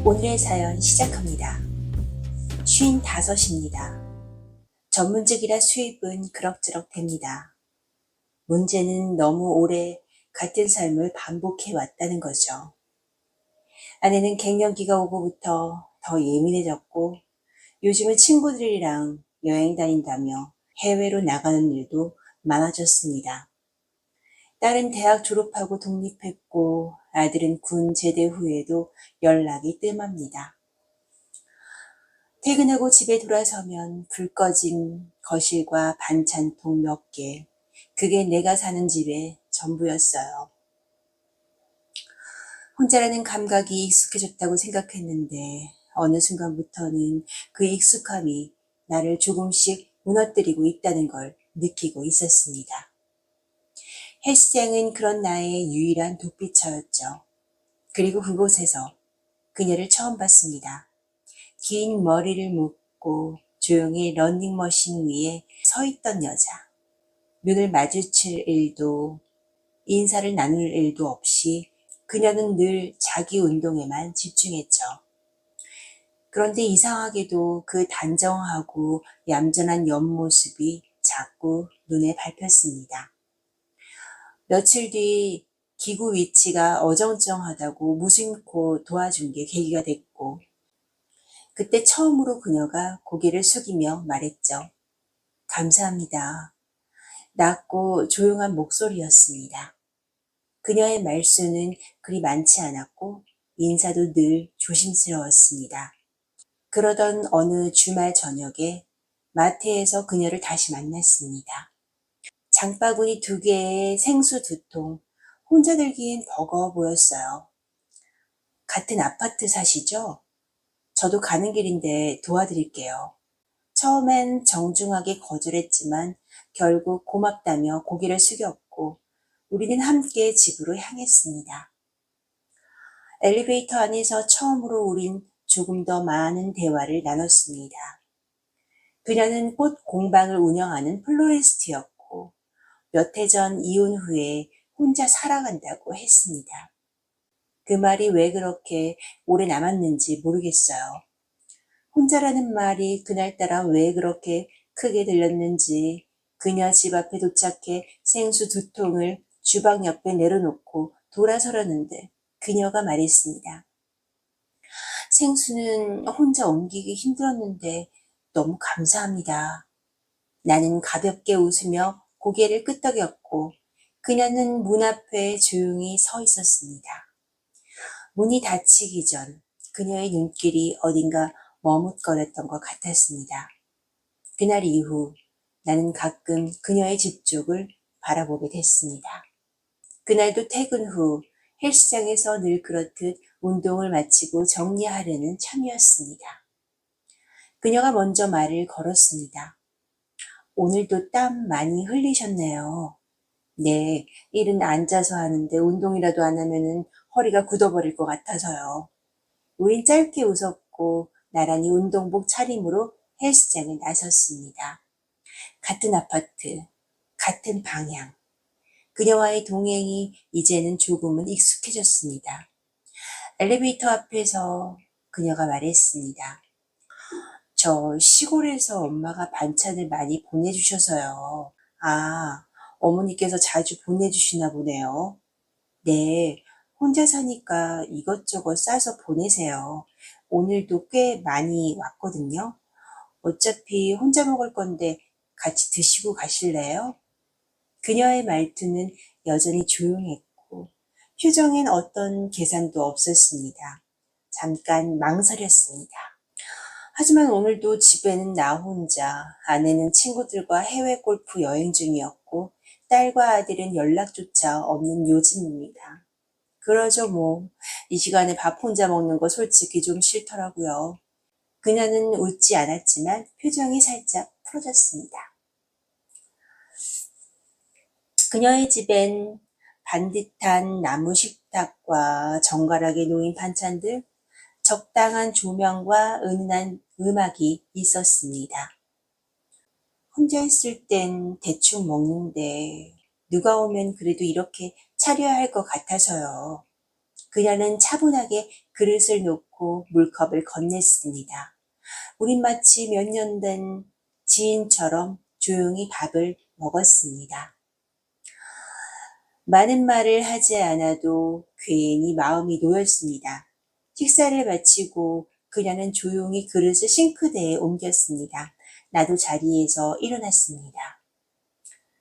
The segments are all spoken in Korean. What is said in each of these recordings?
오늘의 사연 시작합니다. 55입니다. 전문직이라 수입은 그럭저럭 됩니다. 문제는 너무 오래 같은 삶을 반복해 왔다는 거죠. 아내는 갱년기가 오고부터 더 예민해졌고 요즘은 친구들이랑 여행 다닌다며 해외로 나가는 일도 많아졌습니다. 딸은 대학 졸업하고 독립했고 아들은 군 제대 후에도 연락이 뜸합니다. 퇴근하고 집에 돌아서면 불 꺼진 거실과 반찬통 몇 개, 그게 내가 사는 집의 전부였어요. 혼자라는 감각이 익숙해졌다고 생각했는데 어느 순간부터는 그 익숙함이 나를 조금씩 무너뜨리고 있다는 걸 느끼고 있었습니다. 헬스장은 그런 나의 유일한 도피처였죠. 그리고 그곳에서 그녀를 처음 봤습니다. 긴 머리를 묶고 조용히 러닝머신 위에 서 있던 여자. 눈을 마주칠 일도 인사를 나눌 일도 없이 그녀는 늘 자기 운동에만 집중했죠. 그런데 이상하게도 그 단정하고 얌전한 옆모습이 자꾸 눈에 밟혔습니다. 며칠 뒤 기구 위치가 어정쩡하다고 무심코 도와준 게 계기가 됐고 그때 처음으로 그녀가 고개를 숙이며 말했죠. 감사합니다. 낮고 조용한 목소리였습니다. 그녀의 말수는 그리 많지 않았고 인사도 늘 조심스러웠습니다. 그러던 어느 주말 저녁에 마트에서 그녀를 다시 만났습니다. 장바구니 2개에 생수 2통, 혼자 들기엔 버거워 보였어요. 같은 아파트 사시죠? 저도 가는 길인데 도와드릴게요. 처음엔 정중하게 거절했지만 결국 고맙다며 고개를 숙였고 우리는 함께 집으로 향했습니다. 엘리베이터 안에서 처음으로 우린 조금 더 많은 대화를 나눴습니다. 그녀는 꽃 공방을 운영하는 플로리스트였고 몇 해 전 이혼 후에 혼자 살아간다고 했습니다. 그 말이 왜 그렇게 오래 남았는지 모르겠어요. 혼자라는 말이 그날따라 왜 그렇게 크게 들렸는지 그녀 집 앞에 도착해 생수 2통을 주방 옆에 내려놓고 돌아서려는데 그녀가 말했습니다. 생수는 혼자 옮기기 힘들었는데 너무 감사합니다. 나는 가볍게 웃으며 고개를 끄덕였고 그녀는 문 앞에 조용히 서 있었습니다. 문이 닫히기 전 그녀의 눈길이 어딘가 머뭇거렸던 것 같았습니다. 그날 이후 나는 가끔 그녀의 집 쪽을 바라보게 됐습니다. 그날도 퇴근 후 헬스장에서 늘 그렇듯 운동을 마치고 정리하려는 참이었습니다. 그녀가 먼저 말을 걸었습니다. 오늘도 땀 많이 흘리셨네요. 네, 일은 앉아서 하는데 운동이라도 안 하면은 허리가 굳어버릴 것 같아서요. 우린 짧게 웃었고 나란히 운동복 차림으로 헬스장에 나섰습니다. 같은 아파트, 같은 방향. 그녀와의 동행이 이제는 조금은 익숙해졌습니다. 엘리베이터 앞에서 그녀가 말했습니다. 저 시골에서 엄마가 반찬을 많이 보내주셔서요. 아, 어머니께서 자주 보내주시나 보네요. 네, 혼자 사니까 이것저것 싸서 보내세요. 오늘도 꽤 많이 왔거든요. 어차피 혼자 먹을 건데 같이 드시고 가실래요? 그녀의 말투는 여전히 조용했고 표정엔 어떤 계산도 없었습니다. 잠깐 망설였습니다. 하지만 오늘도 집에는 나 혼자, 아내는 친구들과 해외 골프 여행 중이었고 딸과 아들은 연락조차 없는 요즘입니다. 그러죠 뭐. 이 시간에 밥 혼자 먹는 거 솔직히 좀 싫더라고요. 그녀는 웃지 않았지만 표정이 살짝 풀어졌습니다. 그녀의 집엔 반듯한 나무 식탁과 정갈하게 놓인 반찬들, 적당한 조명과 은은한 음악이 있었습니다. 혼자 있을 땐 대충 먹는데 누가 오면 그래도 이렇게 차려야 할 것 같아서요. 그녀는 차분하게 그릇을 놓고 않고 물컵을 건넸습니다. 우린 마치 몇 년 된 지인처럼 조용히 밥을 먹었습니다. 많은 말을 하지 않아도 괜히 마음이 놓였습니다. 식사를 마치고 그녀는 조용히 그릇을 싱크대에 옮겼습니다. 나도 자리에서 일어났습니다.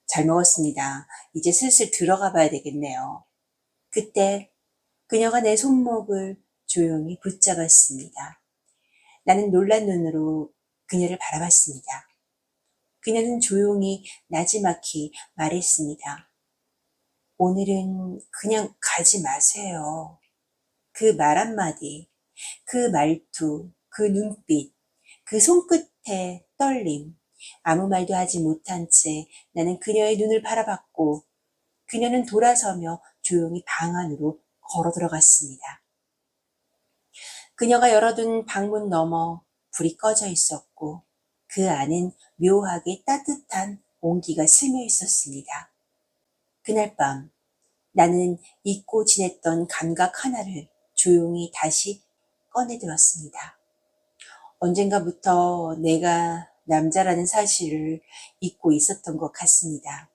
잘 먹었습니다. 이제 슬슬 들어가 봐야 되겠네요. 그때 그녀가 내 손목을 조용히 붙잡았습니다. 나는 놀란 눈으로 그녀를 바라봤습니다. 그녀는 조용히 나지막히 말했습니다. 오늘은 그냥 가지 마세요. 그 말 한마디, 그 말투, 그 눈빛, 그 손끝의 떨림, 아무 말도 하지 못한 채 나는 그녀의 눈을 바라봤고 그녀는 돌아서며 조용히 방 안으로 걸어 들어갔습니다. 그녀가 열어둔 방문 너머 불이 꺼져 있었고 그 안은 묘하게 따뜻한 온기가 스며 있었습니다. 그날 밤 나는 잊고 지냈던 감각 하나를 조용히 다시 꺼내들었습니다. 언젠가부터 내가 남자라는 사실을 잊고 있었던 것 같습니다.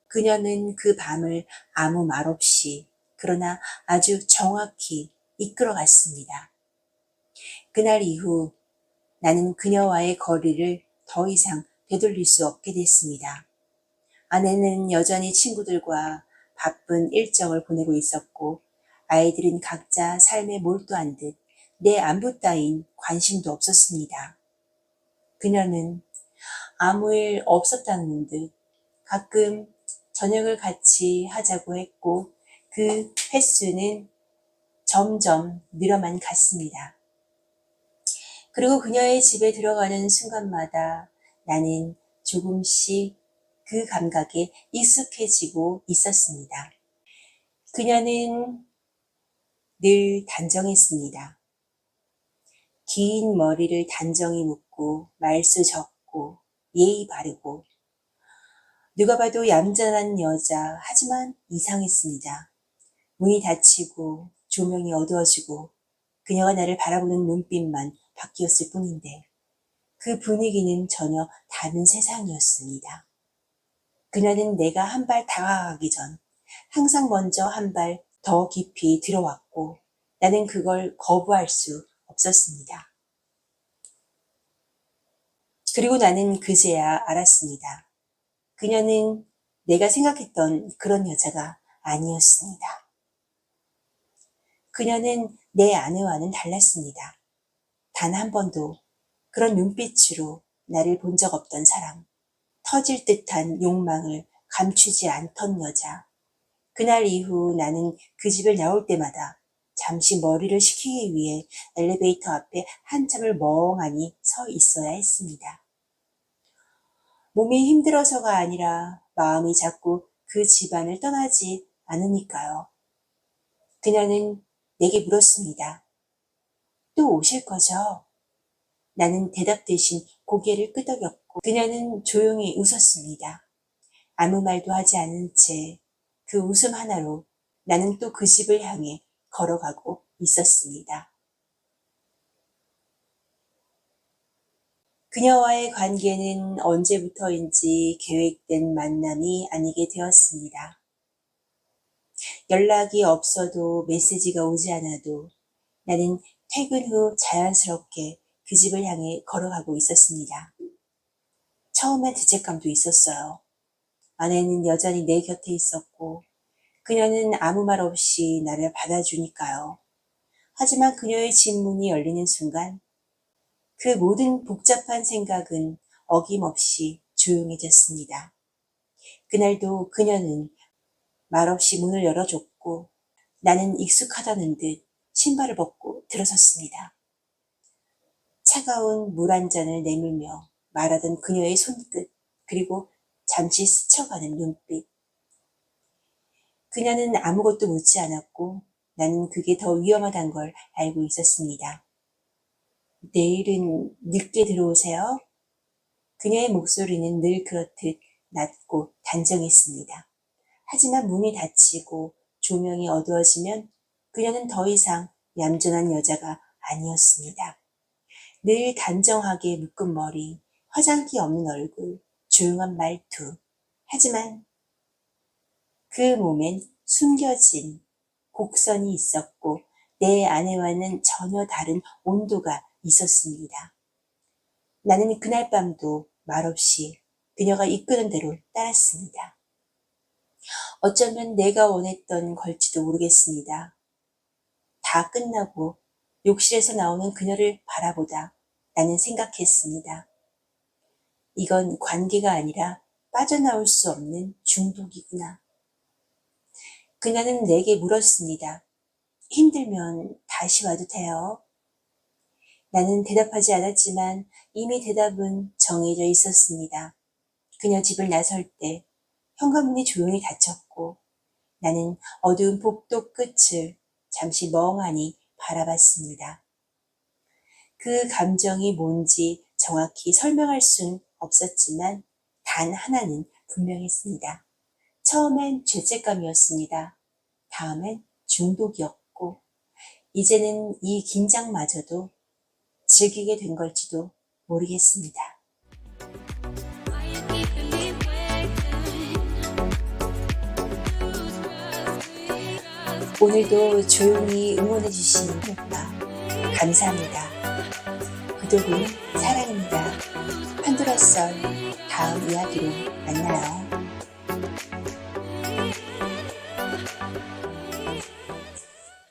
그녀는 그 밤을 아무 말 없이 그러나 아주 정확히 이끌어갔습니다. 그날 이후 나는 그녀와의 거리를 더 이상 되돌릴 수 없게 됐습니다. 아내는 여전히 친구들과 바쁜 일정을 보내고 있었고 아이들은 각자 삶에 몰두한 듯 내 안부 따윈 관심도 없었습니다. 그녀는 아무 일 없었다는 듯 가끔 저녁을 같이 하자고 했고 그 횟수는 점점 늘어만 갔습니다. 그리고 그녀의 집에 들어가는 순간마다 나는 조금씩 그 감각에 익숙해지고 있었습니다. 그녀는 늘 단정했습니다. 긴 머리를 단정히 묶고 말수 적고 예의 바르고 누가 봐도 얌전한 여자 하지만 이상했습니다. 문이 닫히고 조명이 어두워지고 그녀가 나를 바라보는 눈빛만 바뀌었을 뿐인데 그 분위기는 전혀 다른 세상이었습니다. 그녀는 내가 한 발 다가가기 전 항상 먼저 한 발 더 깊이 들어왔고 나는 그걸 거부할 수 없었습니다. 그리고 나는 그제야 알았습니다. 그녀는 내가 생각했던 그런 여자가 아니었습니다. 그녀는 내 아내와는 달랐습니다. 단 한 번도 그런 눈빛으로 나를 본 적 없던 사람, 터질 듯한 욕망을 감추지 않던 여자. 그날 이후 나는 그 집을 나올 때마다 잠시 머리를 식히기 위해 엘리베이터 앞에 한참을 멍하니 서 있어야 했습니다. 몸이 힘들어서가 아니라 마음이 자꾸 그 집안을 떠나지 않으니까요. 그녀는 내게 물었습니다. 또 오실 거죠? 나는 대답 대신 고개를 끄덕였고 그녀는 조용히 웃었습니다. 아무 말도 하지 않은 채 그 웃음 하나로 나는 또 그 집을 향해 걸어가고 있었습니다. 그녀와의 관계는 언제부터인지 계획된 만남이 아니게 되었습니다. 연락이 없어도 메시지가 오지 않아도 나는 퇴근 후 자연스럽게 그 집을 향해 걸어가고 있었습니다. 처음엔 죄책감도 있었어요. 아내는 여전히 내 곁에 있었고 그녀는 아무 말 없이 나를 받아주니까요. 하지만 그녀의 집 문이 열리는 순간 그 모든 복잡한 생각은 어김없이 조용해졌습니다. 그날도 그녀는 말없이 문을 열어줬고 나는 익숙하다는 듯 신발을 벗고 들어섰습니다. 차가운 물 한 잔을 내밀며 말하던 그녀의 손끝 그리고 잠시 스쳐가는 눈빛. 그녀는 아무것도 묻지 않았고 나는 그게 더 위험하단 걸 알고 있었습니다. 내일은 늦게 들어오세요? 그녀의 목소리는 늘 그렇듯 낮고 단정했습니다. 하지만 문이 닫히고 조명이 어두워지면 그녀는 더 이상 얌전한 여자가 아니었습니다. 늘 단정하게 묶은 머리, 화장기 없는 얼굴, 조용한 말투. 하지만 그 몸엔 숨겨진 곡선이 있었고 내 아내와는 전혀 다른 온도가 있었습니다. 나는 그날 밤도 말없이 그녀가 이끄는 대로 따랐습니다. 어쩌면 내가 원했던 걸지도 모르겠습니다. 다 끝나고 욕실에서 나오는 그녀를 바라보다 나는 생각했습니다. 이건 관계가 아니라 빠져나올 수 없는 중독이구나. 그녀는 내게 물었습니다. 힘들면 다시 와도 돼요? 나는 대답하지 않았지만 이미 대답은 정해져 있었습니다. 그녀 집을 나설 때 현관문이 조용히 닫혔고 나는 어두운 복도 끝을 잠시 멍하니 바라봤습니다. 그 감정이 뭔지 정확히 설명할 순 없었지만 단 하나는 분명했습니다. 처음엔 죄책감이었습니다. 다음엔 중독이었고 이제는 이 긴장마저도 즐기게 된 걸지도 모르겠습니다. 오늘도 조용히 응원해주신 오빠 감사합니다. 구독은 사랑입니다. 판도라 썰 다음 이야기로 만나요.